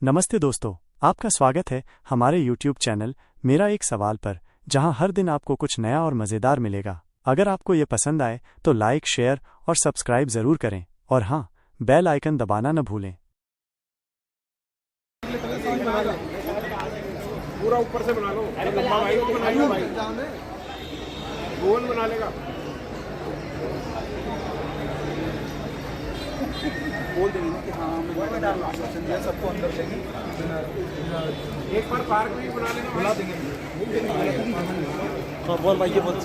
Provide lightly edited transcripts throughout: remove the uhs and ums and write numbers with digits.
नमस्ते दोस्तों, आपका स्वागत है हमारे YouTube चैनल मेरा एक सवाल पर, जहां हर दिन आपको कुछ नया और मज़ेदार मिलेगा। अगर आपको ये पसंद आए तो लाइक, शेयर और सब्सक्राइब ज़रूर करें और हाँ, बेल आइकन दबाना न भूलें। पूरा ऊपर से बना लो, भाई को बनाइए भाई, गोल बना लेगा। बोल देंगे कि हाँ मैं डालना सबको अंदर देंगे, एक बार पार्क में ही बना लेना, बुला देंगे। हाँ बोल भाई, ये बोल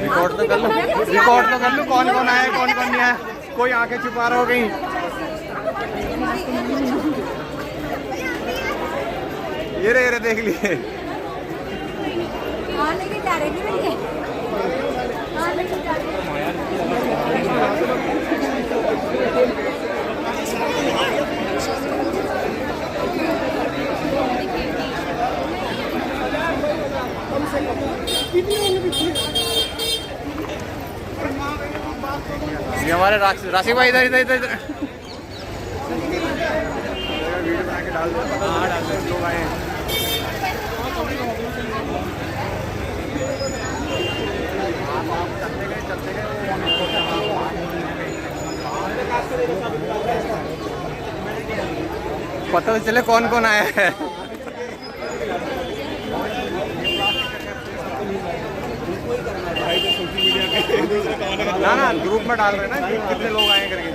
रिकॉर्ड तो कर लो, कौन कौन आया कौन कौन नहीं आया, कोई आंखें छुपा रहा हो कहीं। ये रे देख लिए। ये हमारे राशि भाई इधर वीडियो बना के डाल दो। हाँ डाल दो, लोग आए। चलते गए पता तो चले कौन कौन आया है। ना ग्रुप में डाल रहे हैं ना कितने लोग आए करके।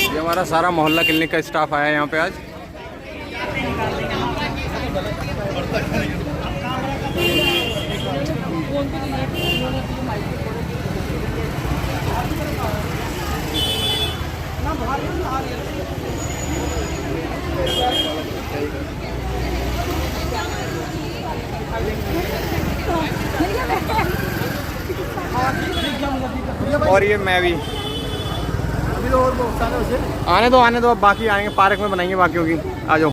ये हमारा सारा मोहल्ला क्लिनिक का स्टाफ आया है यहाँ पे आज। और ये मैं भी अभी तो और बहुत सारे आने दो अब बाकी आएंगे, पार्क में बनाएंगे बाकियों की। आ जाओ।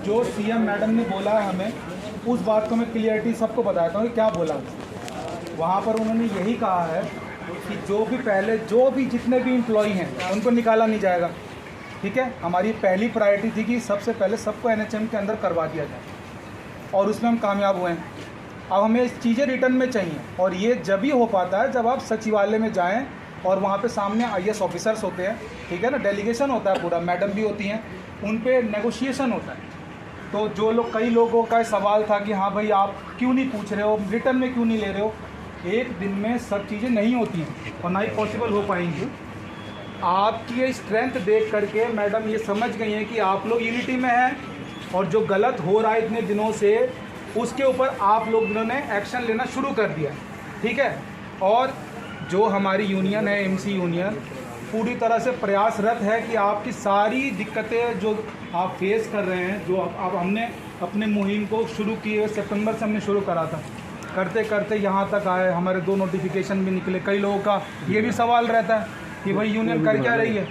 जो सीएम मैडम ने बोला है हमें, उस बात को मैं क्लियरिटी सबको बताता हूँ कि क्या बोला। वहाँ पर उन्होंने यही कहा है कि जो भी जितने भी एम्प्लॉई हैं उनको निकाला नहीं जाएगा। ठीक है, हमारी पहली प्रायोरिटी थी कि सबसे पहले सबको एनएचएम के अंदर करवा दिया जाए और उसमें हम कामयाब हुए हैं। अब हमें चीज़ें रिटर्न में चाहिए और ये जब ही हो पाता है जब आप सचिवालय में जाएं और वहाँ पे सामने आईएएस ऑफिसर्स होते हैं, ठीक है ना, डेलीगेशन होता है पूरा, मैडम भी होती हैं, उन पे नेगोशिएशन होता है। तो कई लोगों का सवाल था कि हाँ भाई आप क्यों नहीं पूछ रहे हो, रिटर्न में क्यों नहीं ले रहे हो। एक दिन में सब चीज़ें नहीं होती हैं और ना ही पॉसिबल हो पाएंगी। आपकी ये स्ट्रेंथ देख करके मैडम ये समझ गई हैं कि आप लोग यूनिटी में हैं और जो गलत हो रहा है इतने दिनों से उसके ऊपर आप लोगों ने एक्शन लेना शुरू कर दिया। ठीक है, और जो हमारी यूनियन है एमसी यूनियन पूरी तरह से प्रयासरत है कि आपकी सारी दिक्कतें जो आप फेस कर रहे हैं, जो आप हमने अपने मुहिम को शुरू किए सितंबर से हमने शुरू करा था, करते करते यहाँ तक आए। हमारे 2 नोटिफिकेशन भी निकले। कई लोगों का ये भी सवाल रहता है कि भाई यूनियन कर क्या रही है।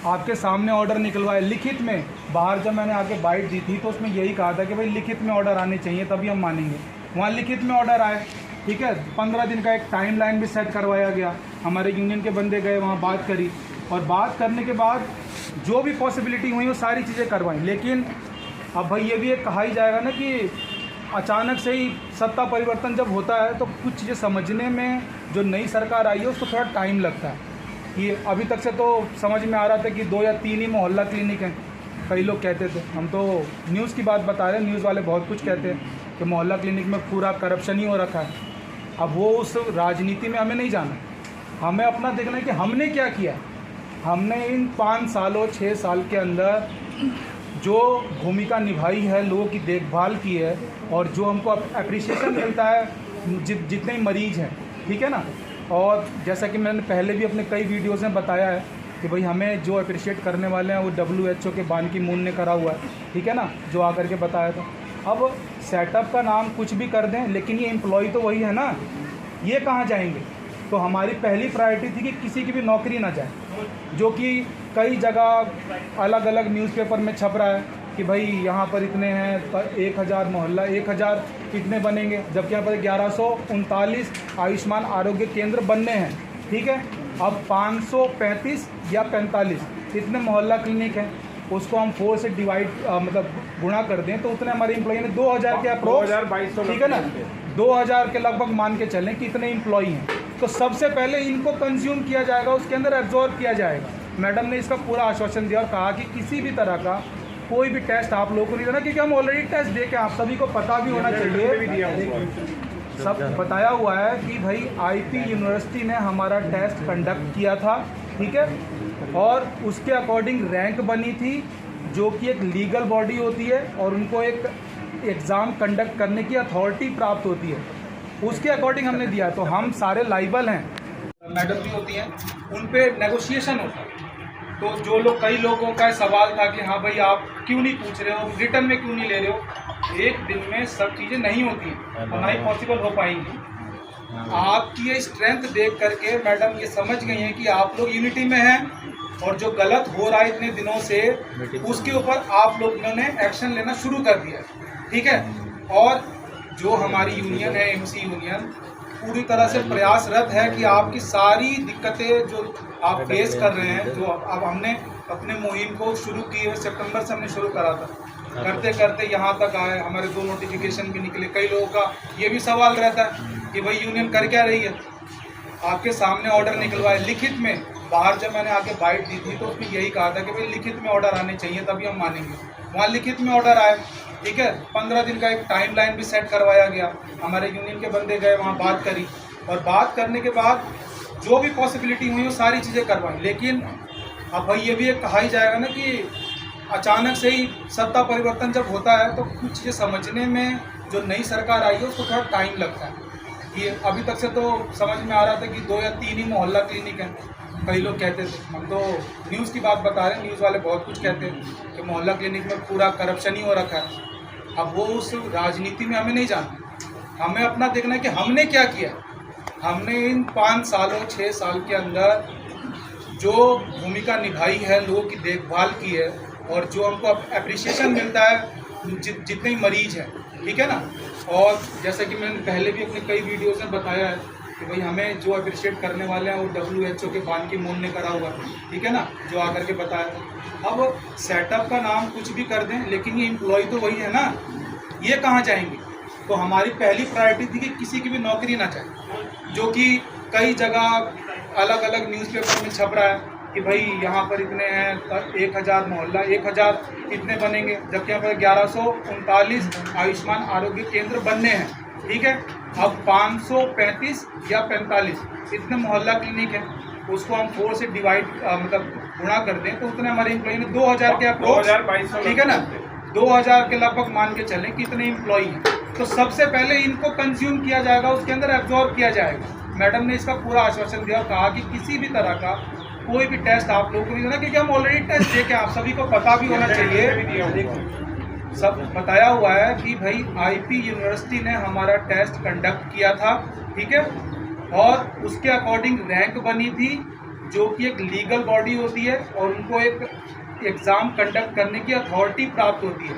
आपके सामने ऑर्डर निकलवाए लिखित में। बाहर जब मैंने आके बाइट दी थी तो उसमें यही कहा था कि भाई लिखित में ऑर्डर आने चाहिए तभी हम मानेंगे। वहाँ लिखित में ऑर्डर आए, ठीक है। 15 दिन का एक टाइम लाइन भी सेट करवाया गया। हमारे यूनियन के बंदे गए वहाँ, बात करी और बात करने के बाद जो भी पॉसिबिलिटी हुई वो सारी चीज़ें करवाई। लेकिन अब भाई ये भी एक कहा ही जाएगा ना कि अचानक से ही सत्ता परिवर्तन जब होता है तो कुछ चीज़ें समझने में जो नई सरकार आई है उसको थोड़ा टाइम लगता है। कि अभी तक से तो समझ में आ रहा था कि 2 या 3 ही मोहल्ला क्लिनिक हैं, कई लोग कहते थे। हम तो न्यूज़ की बात बता रहे हैं, न्यूज़ वाले बहुत कुछ कहते हैं कि मोहल्ला क्लिनिक में पूरा करप्शन ही हो रखा है। अब वो उस राजनीति में हमें नहीं जाना, हमें अपना देखना है कि हमने क्या किया। हमने इन 5 सालों 6 साल के अंदर जो भूमिका निभाई है, लोगों की देखभाल की है, और जो हमको अप्रिसिएशन मिलता है जितने मरीज हैं, ठीक है ना। और जैसा कि मैंने पहले भी अपने कई वीडियोज़ में बताया है कि भाई हमें जो अप्रिशिएट करने वाले हैं वो WHO के बान की मून ने करा हुआ है, ठीक है ना, जो आकर के बताया था। अब सेटअप का नाम कुछ भी कर दें, लेकिन ये एम्प्लॉय तो वही है ना, ये कहाँ जाएंगे। तो हमारी पहली प्रायोरिटी थी कि किसी की भी नौकरी ना जाए, जो कि कई जगह अलग अलग न्यूज़पेपर में छप रहा है कि भाई यहाँ पर इतने हैं, 1000 मोहल्ला, 1000 कितने बनेंगे, जबकि यहाँ पर 1139 आयुष्मान आरोग्य केंद्र बनने हैं, ठीक है। अब 535 या 45 इतने मोहल्ला क्लिनिक हैं, उसको हम 4 से डिवाइड मतलब गुणा कर दें तो उतने हमारे एम्प्लॉई ने 2000 के अप्रोक्स, ठीक है ना, 2000 के लगभग मान के चलें कि इतने एम्प्लॉई हैं। तो सबसे पहले इनको कंज्यूम किया जाएगा, उसके अंदर एब्जॉर्ब किया जाएगा। मैडम ने इसका पूरा आश्वासन दिया और कहा कि किसी भी तरह का कोई भी टेस्ट आप लोगों को नहीं देना, क्योंकि हम ऑलरेडी टेस्ट दे के आप सभी को पता भी होना चाहिए, सब बताया हुआ है कि भाई IP यूनिवर्सिटी ने हमारा टेस्ट कंडक्ट किया था, ठीक है, और उसके अकॉर्डिंग रैंक बनी थी, जो कि एक लीगल बॉडी होती है और उनको एक एग्ज़ाम कंडक्ट करने की अथॉरिटी प्राप्त होती है, उसके अकॉर्डिंग हमने दिया। तो हम सारे लाइबल हैं, मैडम भी होती हैं, उन पे नेगोशिएशन होता है। तो जो लोग, कई लोगों का सवाल था कि हाँ भाई आप क्यों नहीं पूछ रहे हो, रिटर्न में क्यों नहीं ले रहे हो। एक दिन में सब चीज़ें नहीं होती हैं और ना ही पॉसिबल हो पाएंगी। आपकी ये स्ट्रेंथ देख करके मैडम ये समझ गई हैं कि आप लोग यूनिटी में हैं, और जो गलत हो रहा है इतने दिनों से उसके ऊपर आप लोगों ने एक्शन लेना शुरू कर दिया, ठीक है। और जो हमारी यूनियन है MC यूनियन पूरी तरह से प्रयासरत है कि आपकी सारी दिक्कतें जो आप फेस कर रहे हैं, जो अब हमने अपने मुहिम को शुरू की, सितंबर से हमने शुरू करा था, करते करते यहाँ तक आए, हमारे 2 नोटिफिकेशन भी निकले। कई लोगों का ये भी सवाल रहता है कि भाई यूनियन कर क्या रही है। आपके सामने ऑर्डर निकलवाए लिखित में, बाहर जब मैंने आके बाइट दी थी तो उसमें यही कहा था कि भाई लिखित में ऑर्डर आने चाहिए तभी हम मानेंगे। वहाँ लिखित में ऑर्डर आए, ठीक है, 15 दिन का एक टाइमलाइन भी सेट करवाया गया। हमारे यूनियन के बंदे गए वहाँ, बात करी, और बात करने के बाद जो भी पॉसिबिलिटी हुई वो सारी चीज़ें करवाई। लेकिन अब भाई ये भी एक कहा ही जाएगा ना कि अचानक से ही सत्ता परिवर्तन जब होता है तो कुछ चीज़ें समझने में, जो नई सरकार आई है उसको थोड़ा टाइम लगता है। कि अभी तक से तो समझ में आ रहा था कि 2 या 3 ही मोहल्ला क्लिनिक हैं, कई लोग कहते थे। हम तो न्यूज़ की बात बता रहे हैं, न्यूज़ वाले बहुत कुछ कहते हैं कि मोहल्ला क्लिनिक में पूरा करप्शन ही हो रखा है। अब वो उस राजनीति में हमें नहीं जानना, हमें अपना देखना है कि हमने क्या किया। हमने इन 5 सालों 6 साल के अंदर जो भूमिका निभाई है, लोगों की देखभाल की है, और जो हमको अप्रिसिएशन मिलता है जितने मरीज हैं, ठीक है ना। और जैसा कि मैंने पहले भी अपने कई वीडियोज़ में बताया है कि भाई हमें जो अप्रिशिएट करने वाले हैं वो WHO के बान की मून ने करा हुआ है, ठीक है ना, जो आकर के बताया था। अब सेटअप का नाम कुछ भी कर दें, लेकिन ये एम्प्लॉय तो वही है ना, ये कहाँ जाएंगे। तो हमारी पहली प्रायोरिटी थी कि किसी की भी नौकरी ना जाए, जो कि कई जगह अलग अलग न्यूज़पेपर में छप रहा है कि भाई यहाँ पर इतने हैं, 1000 मोहल्ला, 1000 कितने बनेंगे, जबकि यहाँ पर 1139 आयुष्मान आरोग्य केंद्र बनने हैं, ठीक है। अब 535 या 45 इतने मोहल्ला क्लिनिक हैं, उसको हम 4 से डिवाइड मतलब गुणा कर दें तो उतने हमारे एम्प्लॉई ने 2000 के अप्रोक्स, ठीक है ना, 2000 के लगभग मान के चलें कि इतने एम्प्लॉई हैं। तो सबसे पहले इनको कंज्यूम किया जाएगा, उसके अंदर एब्जॉर्ब किया जाएगा। मैडम ने इसका पूरा आश्वासन दिया और कहा कि किसी भी तरह का कोई भी टेस्ट आप लोगों को नहीं देना, क्योंकि हम ऑलरेडी टेस्ट दे के आप सभी को पता भी होना चाहिए, सब बताया हुआ है कि भाई IP यूनिवर्सिटी ने हमारा टेस्ट कंडक्ट किया था, ठीक है, और उसके अकॉर्डिंग रैंक बनी थी, जो कि एक लीगल बॉडी होती है और उनको एक एग्ज़ाम कंडक्ट करने की अथॉरिटी प्राप्त होती है,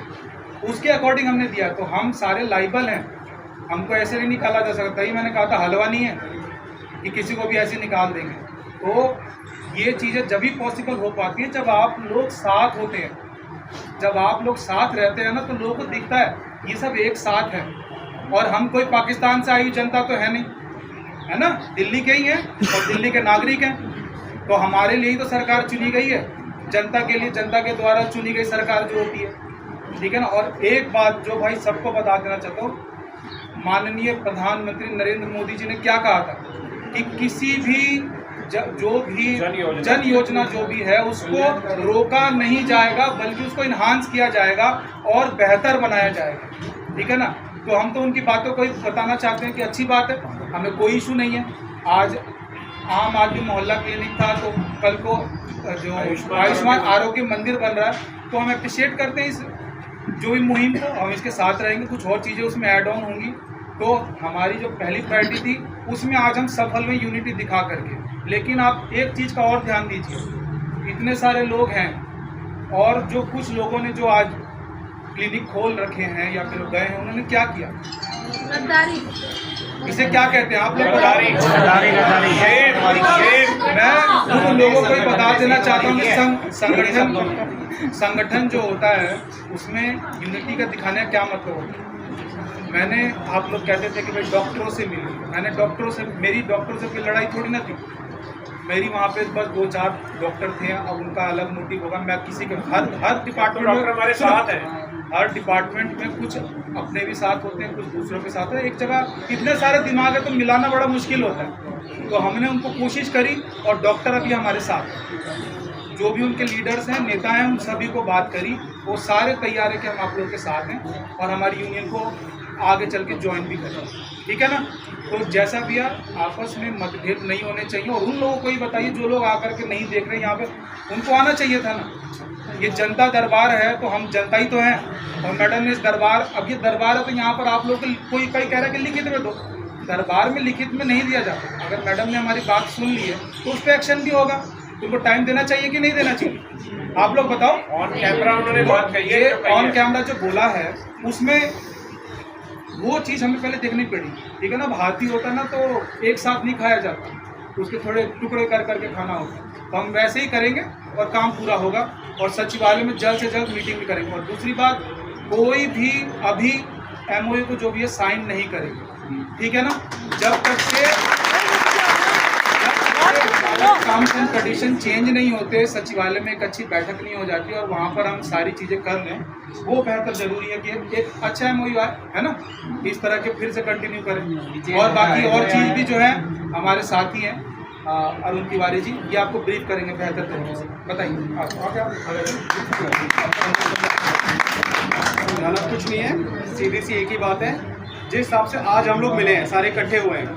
उसके अकॉर्डिंग हमने दिया। तो हम सारे लाइबल हैं, हमको ऐसे नहीं निकाला जा सकता। ही मैंने कहा था हलवा नहीं है कि किसी को भी ऐसे निकाल देंगे। तो ये चीज़ें जब भी पॉसिबल हो पाती हैं जब आप लोग साथ होते हैं, जब आप लोग साथ रहते हैं ना, तो लोगों को दिखता है ये सब एक साथ है। और हम कोई पाकिस्तान से आई हुई जनता तो है नहीं, है ना, दिल्ली के ही हैं और दिल्ली के नागरिक हैं। तो हमारे लिए ही तो सरकार चुनी गई है, जनता के लिए, जनता के द्वारा चुनी गई सरकार जो होती है, ठीक है ना। और एक बात जो भाई सबको बता देना चाहता हूँ, माननीय प्रधानमंत्री नरेंद्र मोदी जी ने क्या कहा था कि किसी भी जो भी जन योजना जो भी है उसको रोका नहीं जाएगा, बल्कि उसको इन्हांस किया जाएगा और बेहतर बनाया जाएगा। ठीक है ना। तो हम तो उनकी बातों को बताना चाहते हैं कि अच्छी बात है, हमें कोई इशू नहीं है। आज आम आदमी मोहल्ला क्लिनिक था, तो कल को जो आयुष्मान आरोग्य मंदिर बन रहा है, तो हम अप्रिशिएट करते हैं इस जो भी मुहिम को, हम इसके साथ रहेंगे। कुछ और चीज़ें उसमें ऐड ऑन होंगी, तो हमारी जो पहली प्रायोरिटी थी उसमें आज हम सफल में यूनिटी दिखा करके। लेकिन आप एक चीज़ का और ध्यान दीजिए, इतने सारे लोग हैं और जो कुछ लोगों ने जो आज क्लिनिक खोल रखे हैं या फिर गए हैं, उन्होंने क्या किया? गद्दारी। इसे क्या कहते हैं आप लोग? मैं उन लोगों को बता देना चाहता हूँ कि संगठन जो होता है उसमें यूनिटी का दिखाने का क्या मतलब होता है। मैंने, आप लोग कहते थे कि भाई डॉक्टरों से मिली, मैंने डॉक्टरों से, मेरी डॉक्टरों से कोई लड़ाई थोड़ी ना थी। मेरी वहाँ पे बस 2-4 डॉक्टर थे, अब उनका अलग मोटिव होगा। मैं किसी के हर डिपार्टमेंट में हमारे साथ है, हर डिपार्टमेंट में कुछ अपने भी साथ होते हैं, कुछ दूसरों के साथ है। एक जगह इतने सारे दिमाग है तो मिलाना बड़ा मुश्किल होता है। तो हमने उनको कोशिश करी और डॉक्टर अभी हमारे साथ, जो भी उनके लीडर्स हैं, नेता हैं, उन सभी को बात करी, वो सारे तैयार है कि हम आप लोग के साथ हैं और हमारी यूनियन को आगे चल के ज्वाइन भी करें। ठीक है ना। तो जैसा भी है, आपस में मतभेद नहीं होने चाहिए। और उन लोगों को ही बताइए जो लोग आकर के नहीं देख रहे यहाँ पे, उनको आना चाहिए था ना। ये जनता दरबार है तो हम जनता ही तो हैं। और मैडम ने इस दरबार, अब ये दरबार है तो यहाँ पर आप लोग कोई कह रहा है कि लिखित में दो, दरबार में लिखित में नहीं दिया जाता। अगर मैडम ने हमारी बात सुन ली है तो उस पर एक्शन भी होगा। तुमको टाइम देना चाहिए कि नहीं देना चाहिए? आप लोग बताओ। ऑन कैमरा उन्होंने बात कही है, ऑन कैमरा जो बोला है उसमें वो चीज़ हमें पहले देखनी पड़ी। ठीक है ना। हाथी होता ना तो एक साथ नहीं खाया जाता, उसके थोड़े टुकड़े कर करके खाना होता। तो हम वैसे ही करेंगे और काम पूरा होगा। और सचिवालय में जल्द से जल्द मीटिंग भी करेंगे। और दूसरी बात, कोई भी अभी MOU को जो भी है साइन नहीं करेंगे। ठीक है ना। जब तक से टर्म्स एंड कंडीशन चेंज नहीं होते, सचिवालय में एक अच्छी बैठक नहीं हो जाती और वहाँ पर हम सारी चीज़ें कर लें, वो बेहतर जरूरी है कि एक अच्छा MOU आए, है ना। इस तरह के फिर से कंटिन्यू करें। और बाकी और चीज़ भी जो है हमारे साथी हैं अरुण तिवारी जी, ये आपको ब्रीफ करेंगे बेहतर तरीके से। बताइए आप। गलत कुछ नहीं है, सीधी सी एक ही बात है। जिस हिसाब से आज हम लोग मिले हैं, सारे इकट्ठे हुए हैं,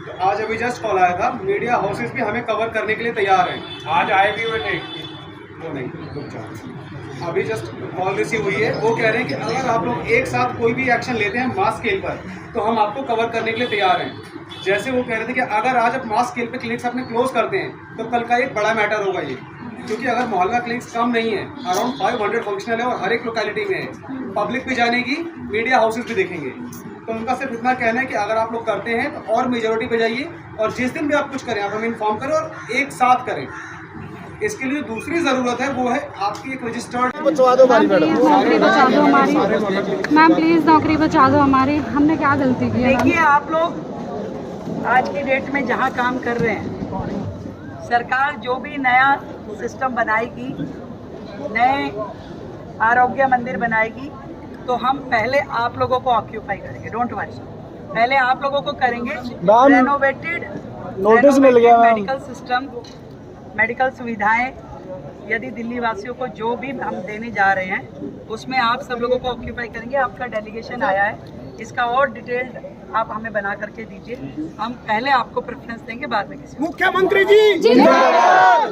तो आज अभी जस्ट कॉल आया था, मीडिया हाउसेस भी हमें कवर करने के लिए तैयार हैं। आज आए भी हुए थे, वो नहीं, अभी जस्ट कॉल रिसीव हुई है। वो कह रहे हैं कि अगर आप लोग एक साथ कोई भी एक्शन लेते हैं मास स्केल पर, तो हम आपको कवर करने के लिए तैयार हैं। जैसे वो कह रहे थे कि अगर आज आप मास स्केल पे क्लिनिक्स अपने क्लोज करते हैं तो कल का एक बड़ा मैटर होगा ये, क्योंकि अगर मोहल्ला क्लिनिक्स कम नहीं है, अराउंड 500 फंक्शनल है और हर एक लोकेलिटी में है, पब्लिक भी जानेगी, मीडिया हाउसेस भी देखेंगे। तो उनका सिर्फ इतना कहना है कि अगर आप लोग करते हैं तो और मेजोरिटी पे जाइए और जिस दिन भी आप कुछ करें आप हमें इन्फॉर्म करें और एक साथ करें। इसके लिए दूसरी ज़रूरत है, वो है आपकी एक रजिस्टर्ड। नौकरी बचा दो हमारी मैम, प्लीज़ नौकरी बचा दो हमारी। हमने क्या गलती की है? देखिए, आप लोग आज की डेट में जहाँ काम कर रहे हैं, सरकार जो भी नया सिस्टम बनाएगी, नए आरोग्य मंदिर बनाएगी, तो हम पहले आप लोगों को ऑक्यूपाई करेंगे। डोंट वरी, पहले आप लोगों को करेंगे रेनोवेटेड नोटिस मिल गया मेडिकल सिस्टम, मेडिकल सुविधाएं। यदि दिल्ली वासियों को जो भी हम देने जा रहे हैं उसमें आप सब लोगों को ऑक्यूपाई करेंगे। आपका डेलीगेशन आया है, इसका और डिटेल्ड आप हमें बना करके दीजिए। हम पहले आपको प्रेफरेंस देंगे, बाद में किसी। मुख्यमंत्री जी जिंदाबाद।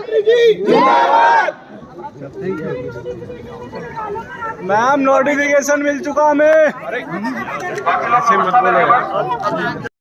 मैम नोटिफिकेशन मिल चुका हमें। ऐसे मत बोलो।